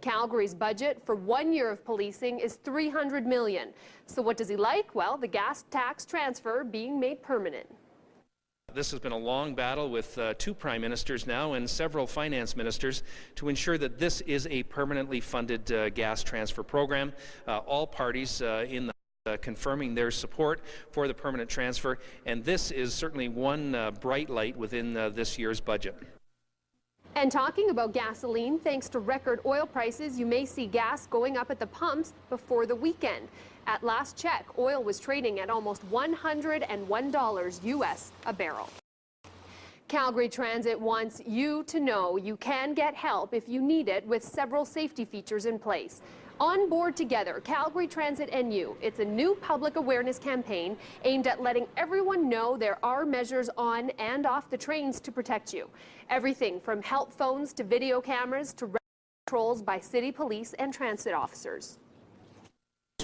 Calgary's budget for 1 year of policing is $300 million. So what does he like? Well, the gas tax transfer being made permanent. This has been a long battle with two prime ministers now and several finance ministers to ensure that this is a permanently funded gas transfer program. All parties in the confirming their support for the permanent transfer, and this is certainly one bright light within this year's budget. And talking about gasoline, thanks to record oil prices, you may see gas going up at the pumps before the weekend. At last check, oil was trading at almost $101 US a barrel. Calgary Transit wants you to know you can get help if you need it with several safety features in place. On Board Together, Calgary Transit and You. It's a new public awareness campaign aimed at letting everyone know there are measures on and off the trains to protect you. Everything from help phones to video cameras to patrols by city police and transit officers.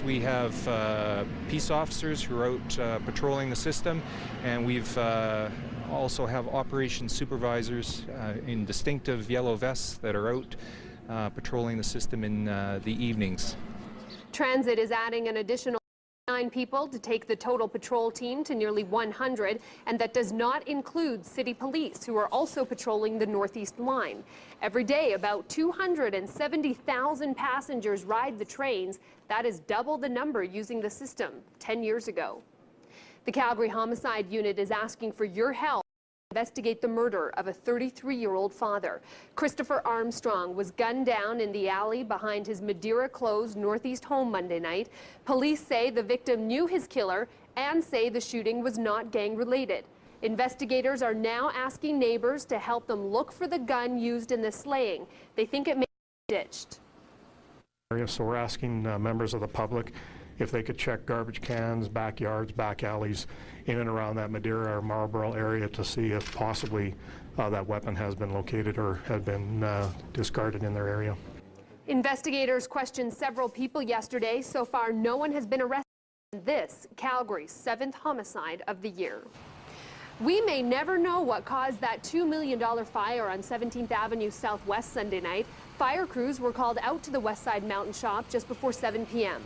We have peace officers who are out patrolling the system, and we've also have operations supervisors in distinctive yellow vests that are out patrolling the system in the evenings. Transit is adding an additional 9 people to take the total patrol team to nearly 100, and that does not include city police, who are also patrolling the Northeast line. Every day, about 270,000 passengers ride the trains. That is double the number using the system 10 years ago. The Calgary Homicide Unit is asking for your help to investigate the murder of a 33-year-old father. Christopher Armstrong was gunned down in the alley behind his Madeira-closed Northeast home Monday night. Police say the victim knew his killer and say the shooting was not gang-related. Investigators are now asking neighbors to help them look for the gun used in the slaying. They think it may be ditched. So we're asking members of the public if they could check garbage cans, backyards, back alleys in and around that Madeira or Marlborough area to see if possibly that weapon has been located or had been discarded in their area. Investigators questioned several people yesterday. So far, no one has been arrested in this Calgary's 7th homicide of the year. We may never know what caused that $2 million fire on 17th Avenue Southwest Sunday night. Fire crews were called out to the Westside Mountain Shop just before 7 p.m.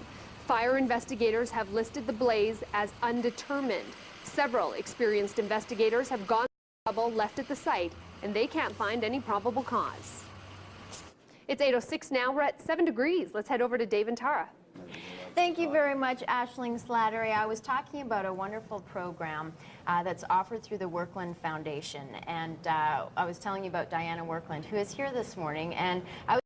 Fire investigators have listed the blaze as undetermined. Several experienced investigators have gone through trouble left at the site, and they can't find any probable cause. It's 8:06 now. We're at 7 degrees. Let's head over to Dave and Tara. Thank you very much, Aisling Slattery. I was talking about a wonderful program that's offered through the Werklund Foundation, and I was telling you about Diana Werklund, who is here this morning, and I was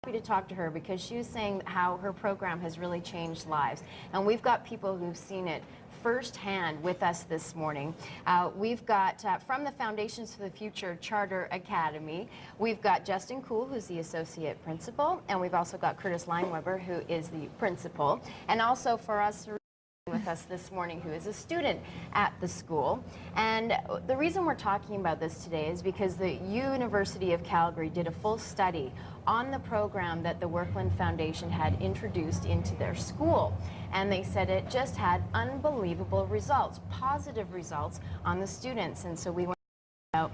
happy to talk to her because she was saying how her program has really changed lives, and we've got people who've seen it firsthand with us this morning. We've got from the Foundations for the Future Charter Academy, we've got Justin Kool, who's the associate principal, and we've also got Kurtis Leinweber, who is the principal, and also Farah with us this morning, who is a student at the school. And the reason we're talking about this today is because the University of Calgary did a full study on the program that the Werklund Foundation had introduced into their school. And they said it just had unbelievable results, positive results on the students. And so we want to know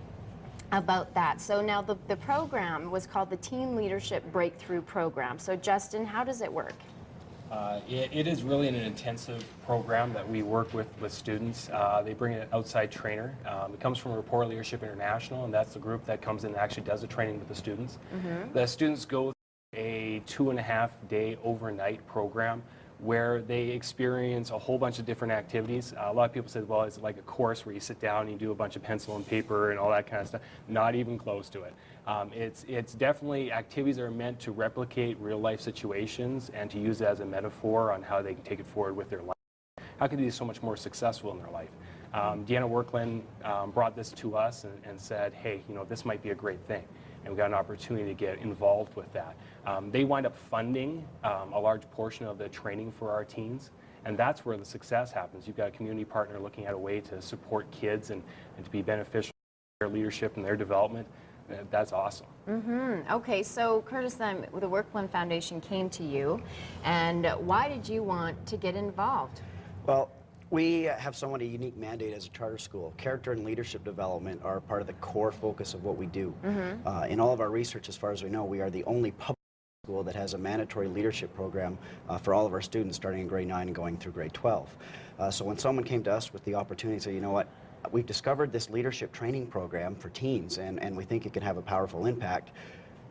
about that. So now the program was called the Teen Leadership Breakthrough Program. So Justin, how does it work? It is really an intensive program that we work with students. They bring in an outside trainer. It comes from Report Leadership International, and that's the group that comes in and actually does the training with the students. The students go through a 2.5-day overnight program where they experience a whole bunch of different activities. A lot of people say, well, it's like a course where you sit down and you do a bunch of pencil and paper and all that kind of stuff. Not even close to it. It's definitely activities that are meant to replicate real life situations and to use it as a metaphor on how they can take it forward with their life. How can they be so much more successful in their life? Deanna Werklund brought this to us and said, hey, you know, this might be a great thing. And we got an opportunity to get involved with that. They wind up funding a large portion of the training for our teens, and that's where the success happens. You've got a community partner looking at a way to support kids and to be beneficial in their leadership and their development. That's awesome. Okay, so Kurtis, then the Werklund Foundation came to you, and why did you want to get involved? Well, we have somewhat a unique mandate as a charter school. Character and leadership development are part of the core focus of what we do. In all of our research, as far as we know, we are the only public school that has a mandatory leadership program for all of our students starting in grade 9 and going through grade 12. So when someone came to us with the opportunity to say, you know what, we've discovered this leadership training program for teens and we think it can have a powerful impact.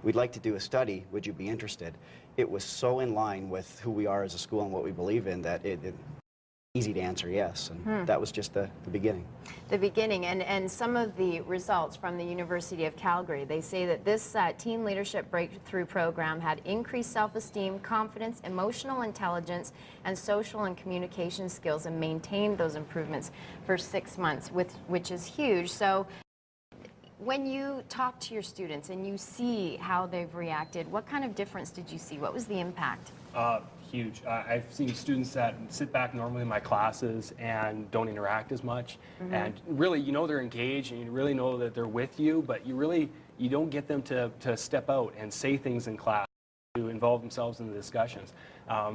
We'd like to do a study. Would you be interested? It was so in line with who we are as a school and what we believe in that it easy to answer yes, and that was just the beginning. The beginning, and some of the results from the University of Calgary, they say that this teen leadership breakthrough program had increased self-esteem, confidence, emotional intelligence, and social and communication skills, and maintained those improvements for 6 months, which is huge. So when you talk to your students and you see how they've reacted, what kind of difference did you see? What was the impact? Huge. I've seen students that sit back normally in my classes and don't interact as much, and really, you know, they're engaged and you really know that they're with you, but you don't get them to step out and say things in class, to involve themselves in the discussions.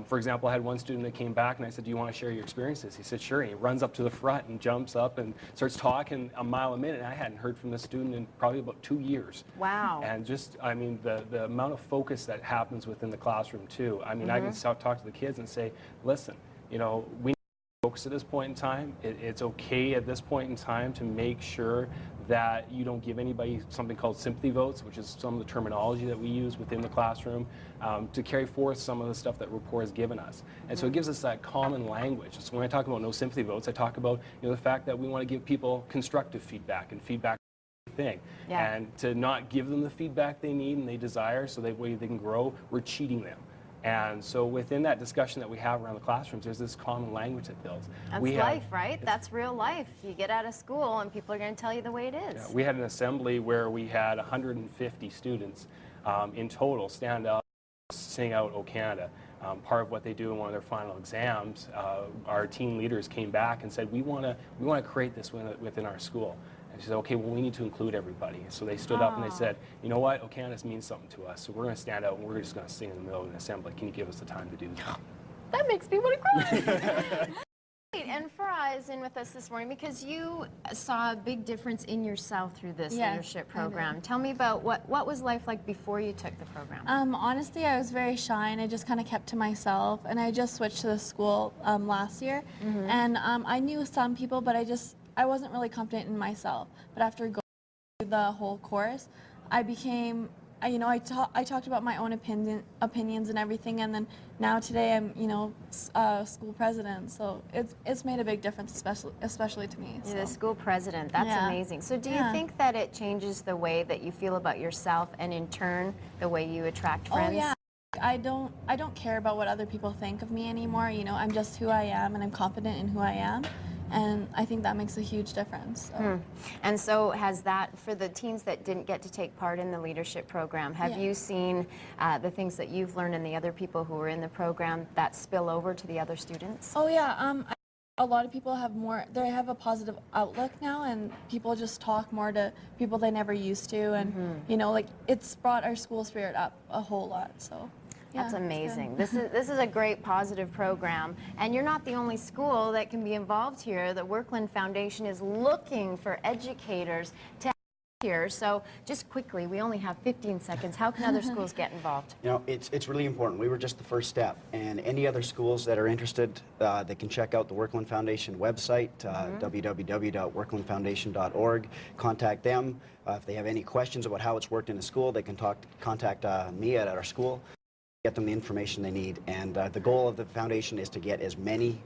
For example, I had one student that came back and I said, do you want to share your experiences? He said, sure. And he runs up to the front and jumps up and starts talking a mile a minute. And I hadn't heard from this student in probably about 2 years. Wow. And just, I mean, the amount of focus that happens within the classroom too. I mean, I can talk to the kids and say, listen, you know, we need to focus at this point in time. It's okay at this point in time to make sure that you don't give anybody something called sympathy votes, which is some of the terminology that we use within the classroom to carry forth some of the stuff that rapport has given us. And so it gives us that common language. So when I talk about no sympathy votes, I talk about, you know, the fact that we want to give people constructive feedback, and feedback thing. Yeah. And to not give them the feedback they need and they desire so that way they can grow, we're cheating them. And so within that discussion that we have around the classrooms, there's this common language that builds. That's life, right? That's real life. You get out of school and people are going to tell you the way it is. Yeah, we had an assembly where we had 150 students in total stand up, sing out "O Canada." Part of what they do in one of their final exams, our teen leaders came back and said, we want to create this within our school. And she said, okay, well, we need to include everybody. So they stood up and they said, you know what, O Canada means something to us, so we're going to stand out and we're just going to sing in the middle of an assembly. Can you give us the time to do that? That makes me want to cry. And Farah is in with us this morning because you saw a big difference in yourself through this leadership program. Tell me about what was life like before you took the program? Honestly, I was very shy and I just kind of kept to myself, and I just switched to the school last year, and I knew some people, but I wasn't really confident in myself. But after going through the whole course, I became, you know, I talked about my own opinions and everything, and then now today I'm, you know, school president. So it's made a big difference, especially to me. So. You're the school president. That's amazing. So do you think that it changes the way that you feel about yourself, and in turn the way you attract friends? Oh yeah. I don't care about what other people think of me anymore. You know, I'm just who I am, and I'm confident in who I am. And I think that makes a huge difference. So. And so has that, for the teens that didn't get to take part in the leadership program, have you seen the things that you've learned and the other people who were in the program that spill over to the other students? Oh yeah, a lot of people they have a positive outlook now, and people just talk more to people they never used to, and you know, like, it's brought our school spirit up a whole lot, so. Yeah, that's amazing. This is a great positive program, and you're not the only school that can be involved here. The Werklund Foundation is looking for educators to here. So just quickly, we only have 15 seconds. How can other schools get involved? You know, it's really important. We were just the first step, and any other schools that are interested, they can check out the Werklund Foundation website, www.werklundfoundation.org. Contact them. If they have any questions about how it's worked in the school, they can contact me at our school. Get them the information they need, and the goal of the foundation is to get as many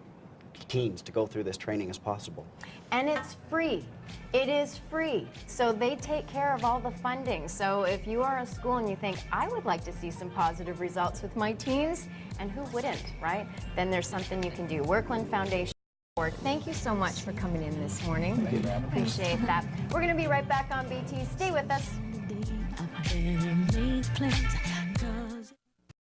teens to go through this training as possible. And it's free. It is free. So they take care of all the funding. So if you are a school and you think, I would like to see some positive results with my teens, and who wouldn't, right? Then there's something you can do. Werklund Foundation. Thank you so much for coming in this morning. Appreciate that. We're going to be right back on BT. Stay with us.